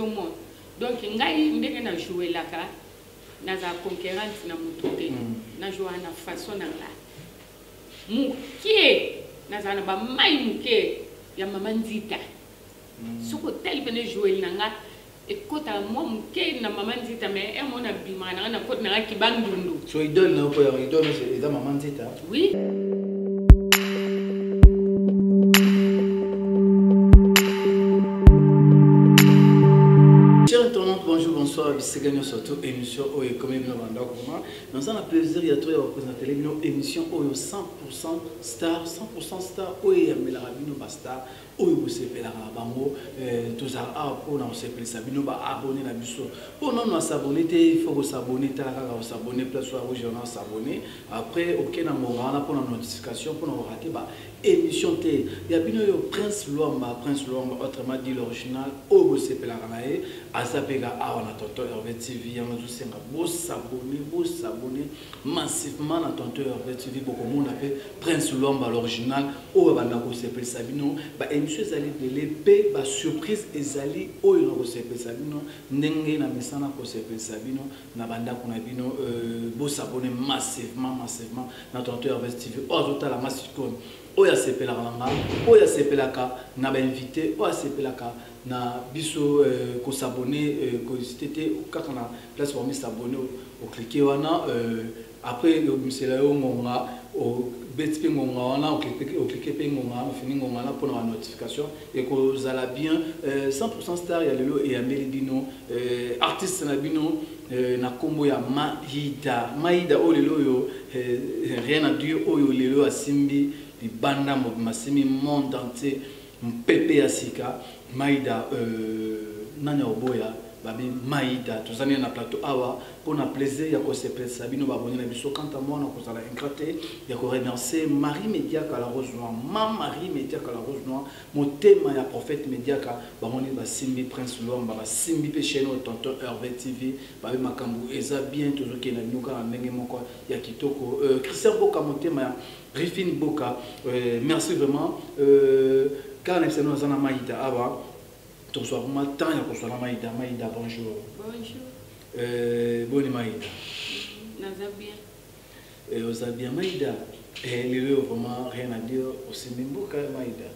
ozomona donc ngai ndenge na jouer laka naza conquérante na mututé na jouer na façon na nga mukie naza na ba mai mukie ya mama nzita soko tel bene jouer na nga ekota mo mukie na mama nzita mais e mona bima na kota na kibandundu so idole na po ya idole c'est mama nzita oui. Bonjour, bonsoir, c'est gagné surtout émission Oyo comme bien banda comment. Nous avons le plaisir de présenter une émission Oyo 100% star, 100% star Oyo Mela Rabino Basta Oyo vous fait la bango tous à pour nous s'appeler Sabino ba abonner la biso. Pour nous s'abonner, il faut s'abonner, s'abonner place soit rouge on s'abonner. Après OK na mongana pour la notification pour nous rater ba émission T. Il y a bien Prince Luamba autrement dit l'original Oyo vous fait la ranae à Zapega on a tonton Hervé TV on nous senga beau s'abonner massivement à tonton Hervé TV beaucoup monde appelle Prince Luamba l'original Oyo banda ko s'appeler Sabino ba émission zali de l'épée ba surprise ezali Oyo ko s'appeler Sabino ndenge na misana ko s'appeler Sabino na banda ko na bino beau s'abonner massivement na tonton Hervé TV oh total la massicone Oya sepela ranga Oya sepelaka na ba invité Oya sepelaka na biso ko s'abonner ko c'était kaka na place pour s'abonner au cliquer wana après monsieur la ngonga au bet ngonga wana au cliquer pe ngonga fini ngonga na pour la notification et ko zala bien 100% star ya lelo et ameli bino artiste na bino na kombo ya Maïda o lelo yo rien à dire oyo lelo asimbi di banda masimi monde entier Pepe Asika Maïda nanya oboya babi Maïda tozani na plateau awa pour na plaisir ya ko se pesa bino baboni na biso quant à moi na ko sala ingraté ya ko remercier Marie Mediaka la rose noire Marie Mediaka la rose noire mon thème ya prophète Mediaka bamoni ba simbi Prince Luamba ba simbi pe chaîne tonton Hervé TV babi makambu eza bien toujours ke na binoka na ndenge moko ya kitoko Christian Boka mon thème ya Rifine Boka merci vraiment car nous sommes dans Maïda awa ton soir matin ya ko sala Maïda bonjour bonne Maïda naza bien Ozabia Maïda lelo vraiment rien à dire au Simimboka Maïda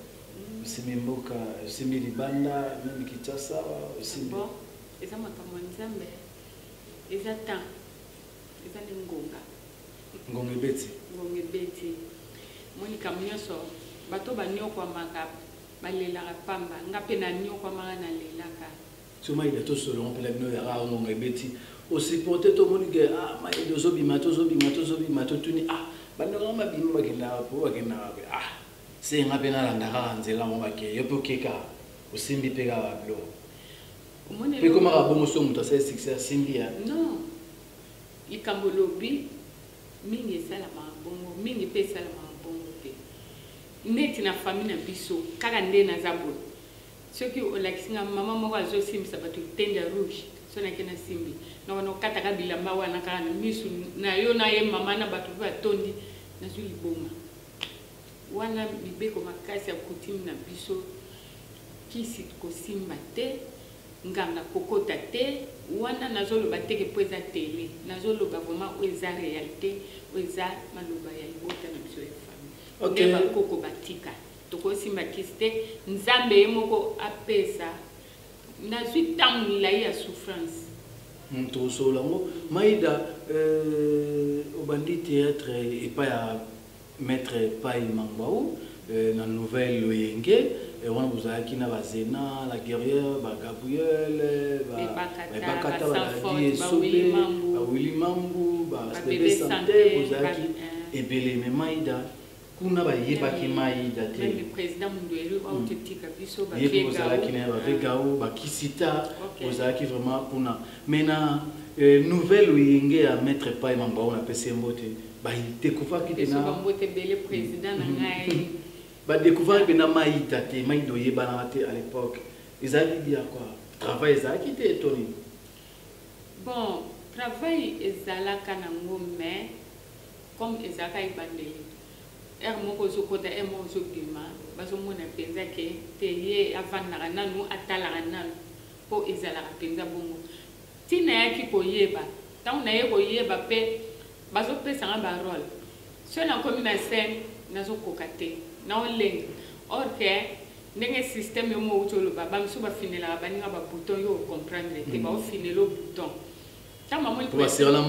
Simimboka Simili banda même Kitasa aussi bon eza makambo nzambe eza temps eza ngonga beti moni kamnyoso bato banyokwa maka balela pamba ngape na nyokwa maka na lelaka so Maïda to solo on peut la bino ya ngonga beti aussi porter to moni que Maïda zobima to tuni banda ngama bima bagenda c'est ngape na landaka nzela mo bake yopo keka osimbi peka bablo omone pe koma ka bongo so muta sa succès simbi ya non ikambolobi mingi sala mabongo mingi pe sala mabongo te neti na famille na biso kaka nde na zabo soki olakisinga mama moko azo simbi sabato tende rouge so na kena simbi na wana kata ka bilamba wana kaka na misu na yo na ye mama na bato ba tondi na zuli boma wana bibeko makasi ya kutimi na biso kisi ko simba te nganga kokota te wana nazoloba teke po eza tele nazoloba vraiment eza réalité eza maloba ya libota na biso ya famille nde bakoko batika tokosimba kisi te nzambe ye moko apesa nazwi ntango milai ya souffrance tosolango Maïda obandi théâtre epai ya maître Pai Mangwao na nouvelle Loyenge on vous a qui na bazena la guerrière ba Gabriel ba bakata ba die sope ba Willy Mambu ba bébé santé vous a qui et belé mais Maïda kuna ba yeba ki Maïda te le président Mundwelu autentika biso ba yeba vous a qui na ba vegao ba kisita vous a qui vraiment kuna mena nouvelle Loyenge à maître Pai Mangwao na pese mbote ba découvrir qui na mbote belé président na ngai ba découvrir que na Maïda te Maïda yeba na te à l'époque ils allaient dire quoi travail ça qui était étonné bon travail ezalaka na ngomé comme ezaka ibandeli moko zokota moko zobima bazomona penza ke te ye avandaka nanu atalaka nanu po ezalaka mpenza bongo ntina yaki koyeba ntango naye koyeba mpe bazopesanga barole so nakomi na scène nazokoka te naolenga or ke ndenge système yo mo uti oloba bamisu bafinelaka baninga babouton yo ocomprendre te baofinela o bouton ntango bamoni basirana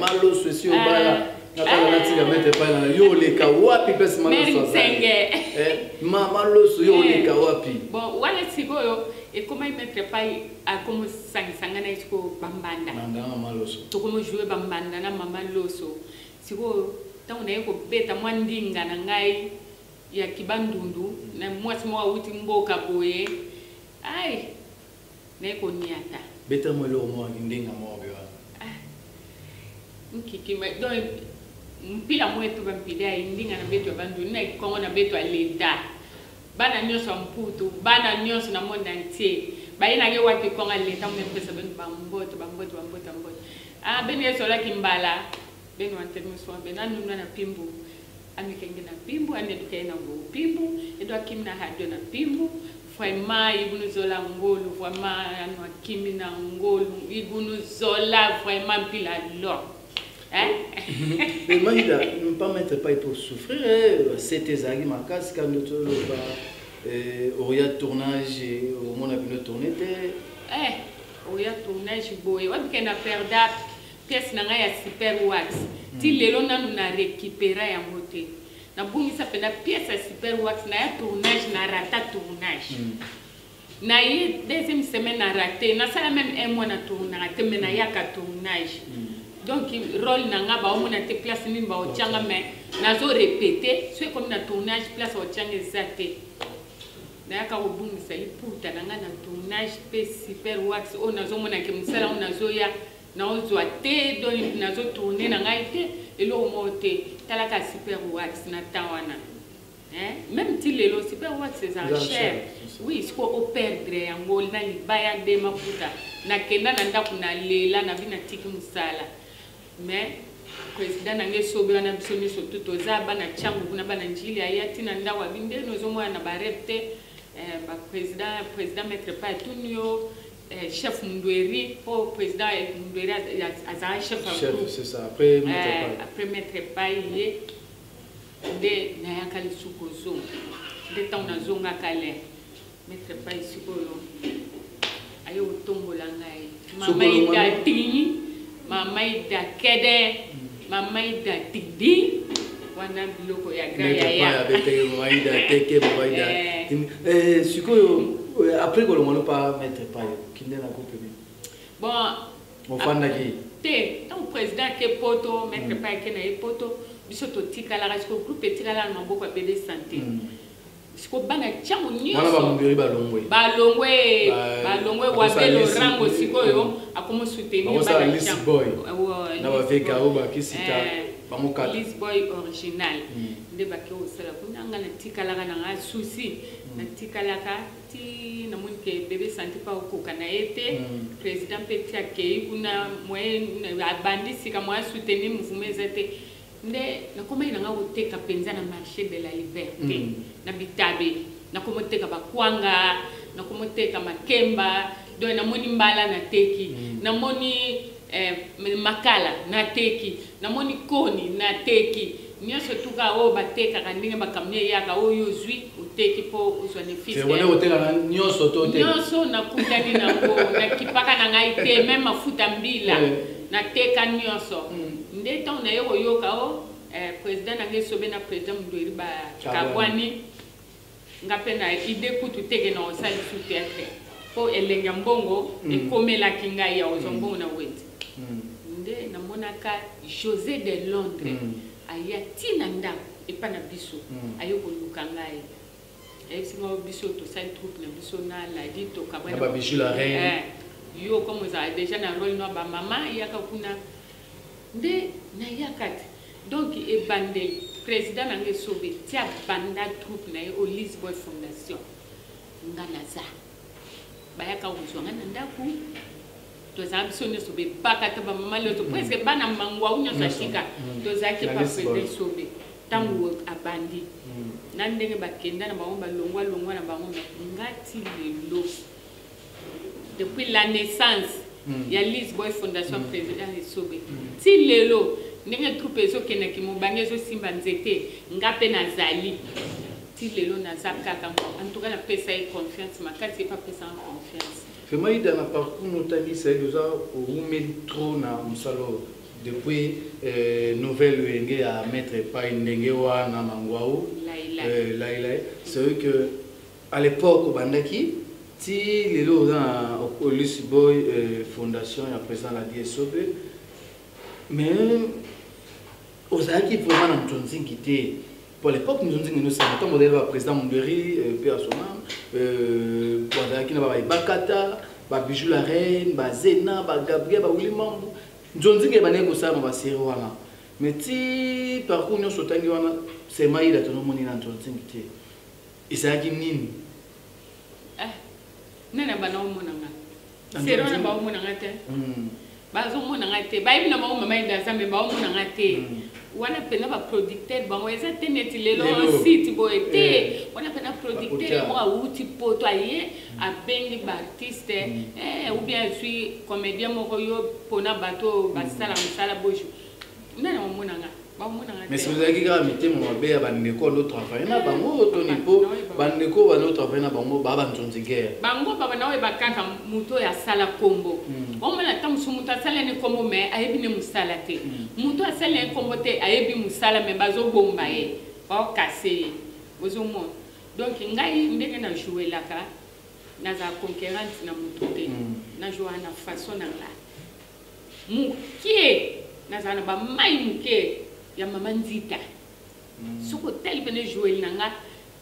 maloso esi obala natika mete pana yo leka wapi pesi maloso yo leka wapi bon wala sikoyo ekoma imetre pai akomo sangisanga na isiko bambanda tokomo jouer bambanda na mama loso sikoyo ntango naye kobeta mwa ndinga na ngai ya kibandundu na mwasi moko awuti mboka boye ai naye koniata beta mo eloko moko ndinga moko bewa nkikima donc mpila mwetu bampila indinga na betu bandu na kongo na betu aleta bana nyonso mputu bana nyonso na monde entier bayina ke wati kongo aleta mo pesa ben bamboto beni esola kimbala beni wanterme so ben anu na pimbu amikenge na pimbu aneduke na ngo pimbu edo akimna hado na pimbu vraiment ibunu zola ngolu vraiment anu akimi na ngolu ibunu zola vraiment mpila lo. Mais Maïda, ne pas mettre pas pour souffrir, c'était Zaghi Makas quand nous au tournage au monde a pu tourner. Au tournage boy, on peut na perdre pièce na ya super wax. Ti lelo na nous na récupérer ya moté. Na bungi ça fait na pièce ya super wax na ya tournage na rata tournage. Na y deuxième semaine na raté, na ça même un mois na tournage, mais na ya ka tournage. Donc rôle nanga ba omona te place ni ba ochanga mais nazo répéter soit comme na tournage place ochanga exacté na yaka obungi sali puta nanga na tournage pe super wax o nazo mona ke msala o nazo ya na ozwa te donc nazo tourner nanga ite elo mote talaka super wax na tawana même ti lelo super wax c'est en cher oui ce qu'on perdre yango na libaya de maputa na kenda na ndako na lela na bina tiki musala. Mais président nange sobela na biso miso tout ozaba na changu kuna bana njili ayati na ndawa binde nozomo na barepte ba président mettre pas tunyo chef Mundweri au président Mundweri azara chef c'est ça après mettre pas yé de na yakali sukozo de temps na zonga kale mettre pas isukolo ayo tombola ngai mama ida tingi mama ida kede mama ida tidi wana biloko ya graya ya bete mama ida teke mama ida sikoyo après ko lo pas mettre pas kinde na coupe bon mon fanda ki te ton président ke poto mettre pas ke na poto biso to tikala rasiko groupe tikala na maboko ya BD santé siko bana changu nyonso wana bamungeri balongwe wa belo rango sikoyo akomo soutenir bana changu na baveka oba kisita bamokala Liz Boy original nde bake osala kuna ngana tikala na souci na tikala ka ti na munke bébé santé pa okoka na ete président Petia Kei kuna moyen abandisi ka moyen soutenir mouvement zete nde nakoma inanga oteka penza na marché de la liberté na bitabe nakoma oteka bakwanga nakoma oteka makemba do na moni mbala na teki na moni makala na teki na moni koni na teki nyonso tuka o bateka kandinga bakamne yaka o yozwi oteki po uzwane fils c'est wona oteka nyonso to te nyonso na kutani na go na kipaka na ngai te même mafuta mbila na teka nyonso nde temps na yo yoka o président na ngesobe na président Mundweri ba kabwani ngapena ide kutu teke na osali sous théâtre po elenga mbongo ekomela kinga ya ozombongo na weti nde na monaka José de Londres aya tina ndako epana biso ayo koluka ngai esinga biso to sali troupe na biso na la dit to kabwana ba bichu la reine yo comme ça déjà na rôle no ba maman yaka kuna nde na yakati donc e bande président na ngesobe tia banda troupe na o Lisboy Fondation ngana za bayaka uzwanga na ndako toza biso nyoso be bakata ba mama leto presque bana mangwa unyo sashika toza ke pa président sobe tangu abandi na ndenge bakenda na bango balongwa na bango ngati lelo depuis la naissance ya Liz Boy Fondation président Esobe ti lelo ndenge troupe ezokendaki mobange ezosimba nzete nga mpe nazali ti lelo naza kaka en tout cas napesa ye confiance makasi epapesa confiance vraiment dans la parcours notangisa déjà oumeli trop na mosalo depuis nouvelle enge ya mettre pas ndenge wana mangwao lailai c'est vrai que à l'époque bandaki ti lelo dans Liz Boy Fondation ya président la DSOB mais ozalaki vraiment na mtonzingi te pour l'époque mtonzingi no sa tant modèle va président Monderi pe à son âme ozalaki na ba Bakata ba Bijou la Reine ba Zena ba Gabriel ba Willy Mambu mtonzingi ba neko sa ba série wana mais ti parcours nyo sotangi wana c'est maïda to no moni na mtonzingi te ezalaki nini nana bana omonanga série wana ba omonanga te bazo monanga te bayibi na bango mama inda zambe ba omonanga te wana pena ba producteur bango eza teneti lelo site boye te wana pena producteur mo auti poto aye abengi ba artiste ou bien je suis comédien moko yo pona bato basala musala bojo nana omonanga ba omonanga te mais si vous avez gra mité mo be ya bandeko lo travailler na bango to nipo bandeko ba lo travailler na bango ba ntonzi guerre bango baba nawe bakaka muto ya sala kombo omona ta musumuta sala ni kombo me ayebi ne musala te muto asala ni kombo te ayebi musala me bazo bomba ye ba kase bozo mo donc ngai ndenge na jouer la ka na za concurrence na muto te na jouer na façon na la mukie na za na ba mai mukie ya mama nzita soko tel bene jouer nanga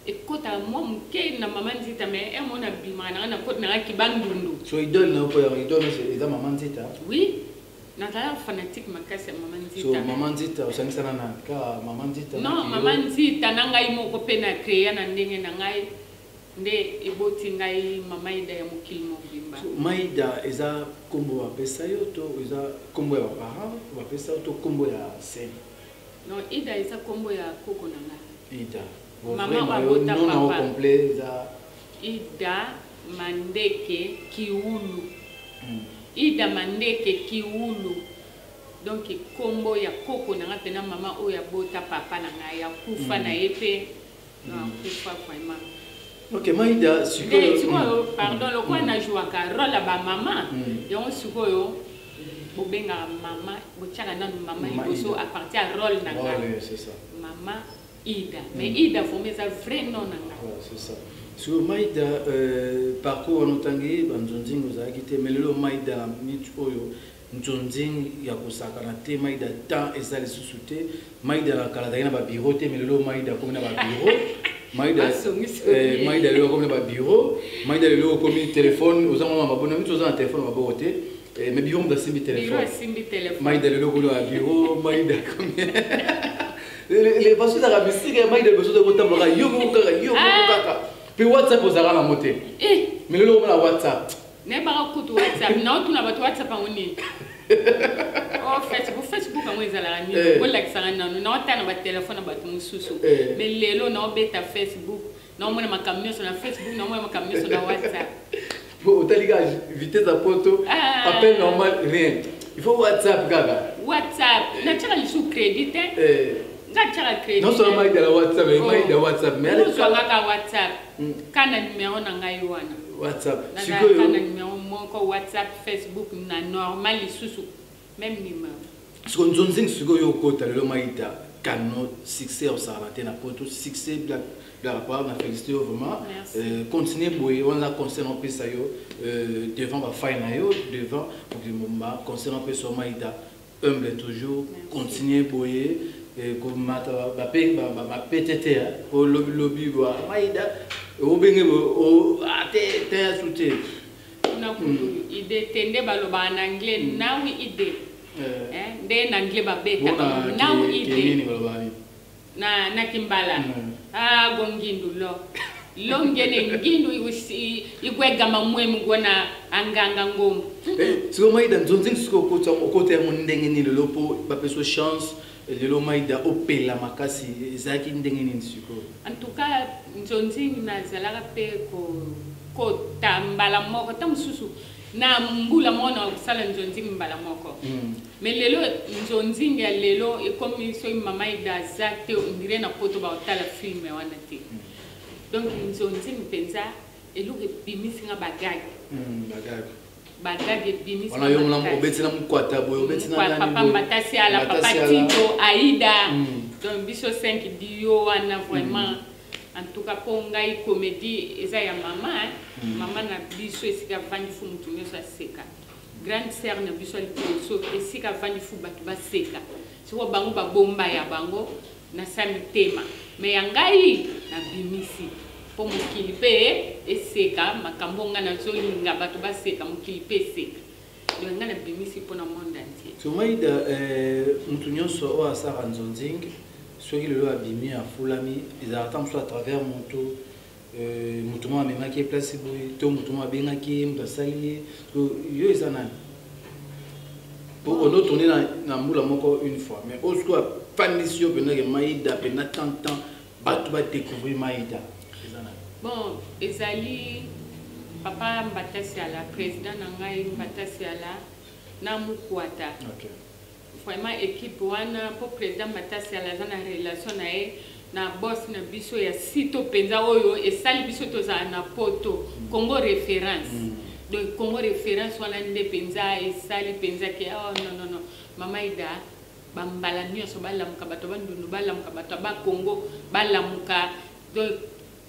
ekota moi muke na mama nzita mais mon abima na kota na kibandundu so idole na ko ya idole c'est eza mama nzita oui na tala fanatique makasi ya mama nzita so mama nzita osangisa na ka mama nzita non mama nzita na ngai moko pe na créer na ndenge na ngai nde eboti ngai mama ida ya mokili mobimba maida eza kombo ya pesa yo to eza kombo ya parents ba pesa to kombo ya scène non ida eza kombo ya koko na ngai ida maman abota papa complet ida mandeke kiulu ida mandeke kiulu donc kombo ya koko na ngapena mama oya bota papa na nga ya kufa na yepe na kufa vraiment ok maida sikoyo pardon lo kwa na joua ka rôle ba mama yo sikoyo bobenga mama bochaka nanu mama liboso à partir à rôle na nga c'est ça mama Ida, mais Ida faut mettre un vrai nom. C'est ça. Sur Maïda, parcours en Otangi, Banzonding, vous avez quitté, mais le Maïda, la minute oyo, Nzonding, Yakosaka, la thé, Maïda, tant et ça les sous-soutés, Maïda, la Caladina, va bureau, mais le Maïda, comme il y a bureau, Maïda, le comme il y a bureau, Maïda, le comme il téléphone, aux hommes, on va bonne, un téléphone, on va beauté, mais bureau, on va simbi téléphone. Maïda, le logo, le bureau, Maïda, comme les personnes de la musique, Maïda, le besoin de votre tableau, yo, puis WhatsApp aux arabes à monter. Mais le logo, la WhatsApp. Ne pas écouter WhatsApp, non, tu n'as pas WhatsApp à monter. Oh, Facebook, on est à la nuit. On l'a que ça, non, on a un téléphone à battre mon sous-sous. Mais les lots, on bête à Facebook. Non, on a ma camion sur la Facebook, non, on a ma camion sur la WhatsApp. Au télégraphe, vitesse à poteau, appel normal, rien. Il faut WhatsApp, gaga. WhatsApp, naturellement, sous crédit. Non seulement il y a la WhatsApp, mais il y a WhatsApp. Mais il y a WhatsApp. Quand on a numéro, on a WhatsApp. Quand on a numéro, WhatsApp, Facebook, on a normal, même numéro. Ce qu'on dit, c'est que vous avez un succès au Sarlaté, un succès de la part, on a félicité vraiment. Continuez, on a concert un peu ça devant la faille, devant le moment, concert un peu sur Maïda, humble toujours, continuez, boyer. Comme ma PTT, au lobby, Maïda, au Bengue, au Até, Souté. Non, idée, tende baloba en anglais, now idée. Then anglais babeta, now idée. Na kimbala. Ah, gongindu lo. Longene ngindu igwega mamwe mugona anganga ngomu. Siko Maïda, nzonzing siko kote ndenge ni lopo, bapeso chance. Le Maïda opela makasi ezaki ndenge nini siko. En tout cas, nzonzi na zalaka pe ko tambala moko tamususu na mbula mona kusala nzonzingi mbala moko mais lelo nzonzingi ya lelo ekomi so mama ida zate ondire na poto ba otala film wana te donc nzonzingi penza eluke bimisinga bagage bagage bimisinga wana yo mona obetina mkwata boyo obetina nani papa mbatasi ala papa Tito Aïda donc biso 5 dio wana vraiment en tout cas pour ngai comédie eza ya mama mama na biso esika vandi fu mutu nyonso aseka grande sœur na biso liposo esika vandi fu bato baseka siko bango babomba ya bango na sami tema mais ya ngai na bimisi po mokili pe eseka makambo nga na zolinga bato baseka mokili pe eseka donc nga na bimisi po na monde entier so Maïda mutu nyonso o asara nzonzingi soki lelo abimi afulami ezalaka mosusu à travers moto moto moko amemaki ye place boye to moto moko abengaki ye moto asali ye yo eza nani po ono tourne na mbula moko une fois mais oyo soki afandisi yo mpendake Maïda mpena tant bato badécouvrir Maïda eza nani bon ezali papa Mbatasi ala président na ngai Mbatasi ala na mukwata vraiment équipe wana pour président Mbatasi ala za na relation na ye na boss na biso ya sito penza oyo esali biso toza na poto Congo référence donc Congo référence wana nde penza esali penza ke oh non mama ida bambala nyonso balamuka bato bandundu balamuka bato ba Congo balamuka donc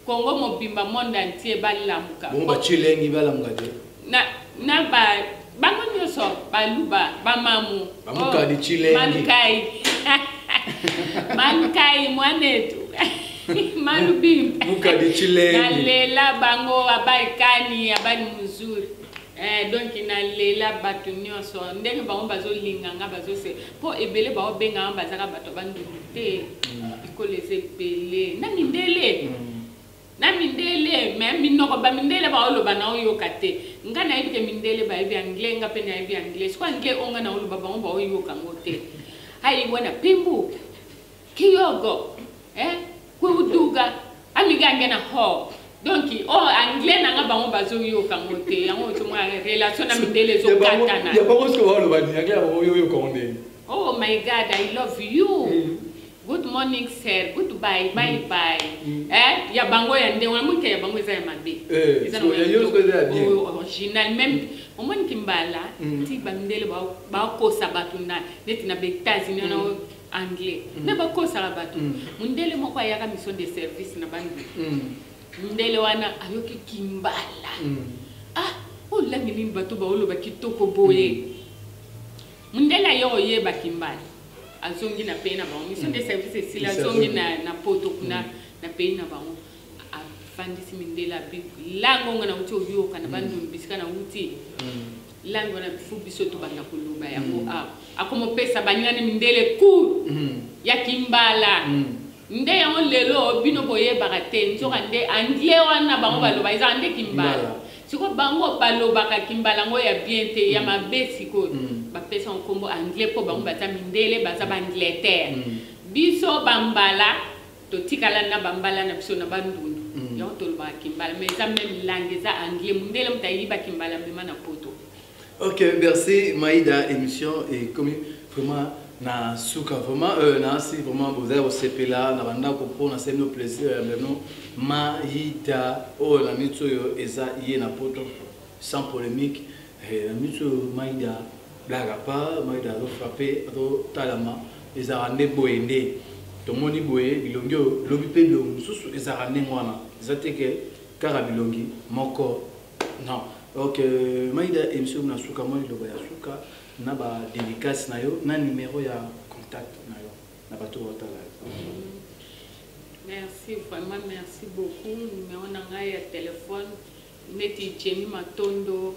Congo mobimba monde entier balamuka bon ba chilengi balamuka te na ba bango nyonso baluba bamamu bamuka di chilengi manukai mwanetu malubi muka di chilengi na lela bango abaikani abali muzuri donc na lela bato nyonso ndenge bango bazolinga nga bazose po ebele bao benga bazaka bato bandulu te ikoleze pele na mindele mais minoko ba mindele ba oloba na oyoka te nga na yibike mindele ba yebi anglais nga pe na yebi anglais kwa anglais onga na oloba ba ngo oyoka ngote hayi wana pimbu kiyogo kuduga amiga ngena ho donc anglais na nga ba ngo bazo yoka ngote yango tuma relation na mindele zo katana ya ba ngo ba oloba ni anglais oyoka onde oh my god I love you good morning sir goodbye bye bye ya bango ya nde wana muke ya bango eza ya mabe eza na yosko eza bien original même omoni kimbala ti bandele ba kosa batu na neti na betazi na anglais mais ba kosa batu mundele moko ayaka mission de service na bandu mundele wana ayoki kimbala ola ngini batu ba olo ba kitoko boye mundele ayo ye ba kimbala azongi na pena ba mission de service sila azongi na poto kuna na pena ba afandisi mindela bi lango ngana uti oyoka na bandu bisika na uti lango na bifu biso to bana kuluba yango akomo pesa banyana mindele ku ya kimbala nde yango lelo bino boye bagate nzoka nde anglais wana bango baloba iza nde kimbala siko bango baloba ka kimbala ngo ya bien te ya mabesi ko bapesa nkombo anglais po bango bata mindele baza ba Angleterre biso bambala to tikala na bambala na biso na bandundu yango toloba kimbala mais ça même langue za anglais mundele mutayiba kimbala mema na poto. Ok, merci Maïda, émission et comme vraiment na suka vraiment na si vraiment vous avez au CPLA na banda ko na c'est nos plaisir maintenant Maïda oh la mitso yo eza yé na poto sans polémique la mitso Maïda blaga pas Maïda do frapper do talama eza ne boende to moni boye bilongio lobi pe lo mususu eza ne ngwana eza teke kara bilongi moko non. Ok, Maïda émission na suka moi le ya suka na ba dédicace na yo na numéro ya contact na yo na bato otala. Merci vraiment merci beaucoup numéro na nga ya téléphone neti Jenny Matondo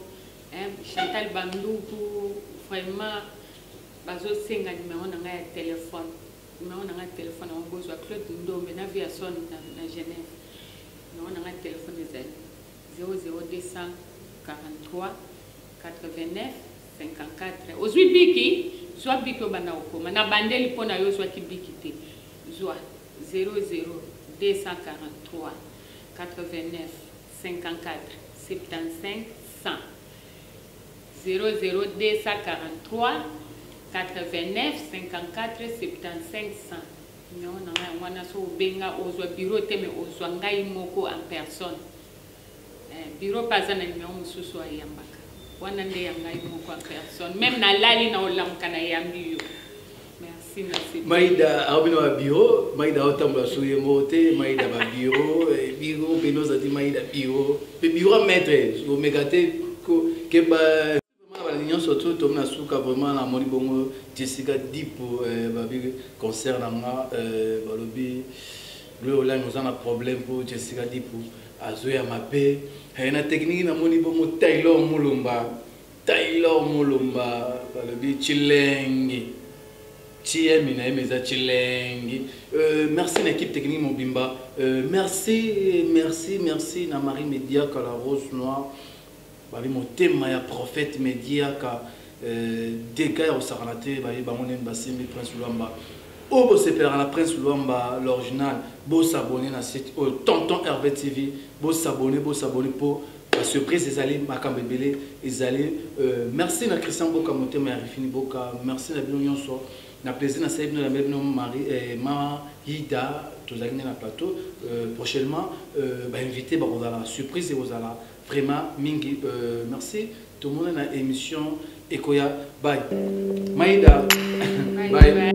Chantal Banduku vraiment bazo senga numéro na nga ya téléphone numéro na nga ya téléphone on besoin Claude Ndombe na via son na Genève numéro na nga ya téléphone ezali 00200 43 89 54 ozwi biki zwa biki obanda okoma na bandeli pona yo zwa ki biki te zwa 00 243 89 54 75 100 00243 89 54 75 100. Non, on a so benga au bureau teme au ngai moko en personne. Bureau pas un numéro mususu ayambaka. Wana nde yangai moko en personne. Même na lali na olam kana yambi yo. Merci. Maïda abino a bureau, Maïda otambula souye moté, Maïda ba bureau benoza di Maïda bureau. Pe bureau maître, au megate ko ke ba vraiment surtout tomna suka vraiment na moni bongo Jessica Dipo babi concert na nga balobi le là nous avons un problème pour Jessica Dipo azoya mabe na technique na moni bongo Taylor Mulumba balobi chilengi chiemi na emeza chilengi merci na équipe technique Mobimba merci na Marie Média ka la Rose Noire bali motema ya prophète Mediaka dégâts au Saranate bali bangonen basimbi Prince Luamba o bo sepera na Prince Luamba l'original bo s'abonner na site tonton Hervé TV bo s'abonner pour la surprise les allez makambebele les allez merci na Christian Boka motema ya Rifini Boka merci na bino nyonso na plaisir na saïd na bino Marie ma Hida tozali na plateau prochainement ba invité ba la surprise et aux ala vraiment mingi merci tout le monde na émission Ekoya bye Maïda bye.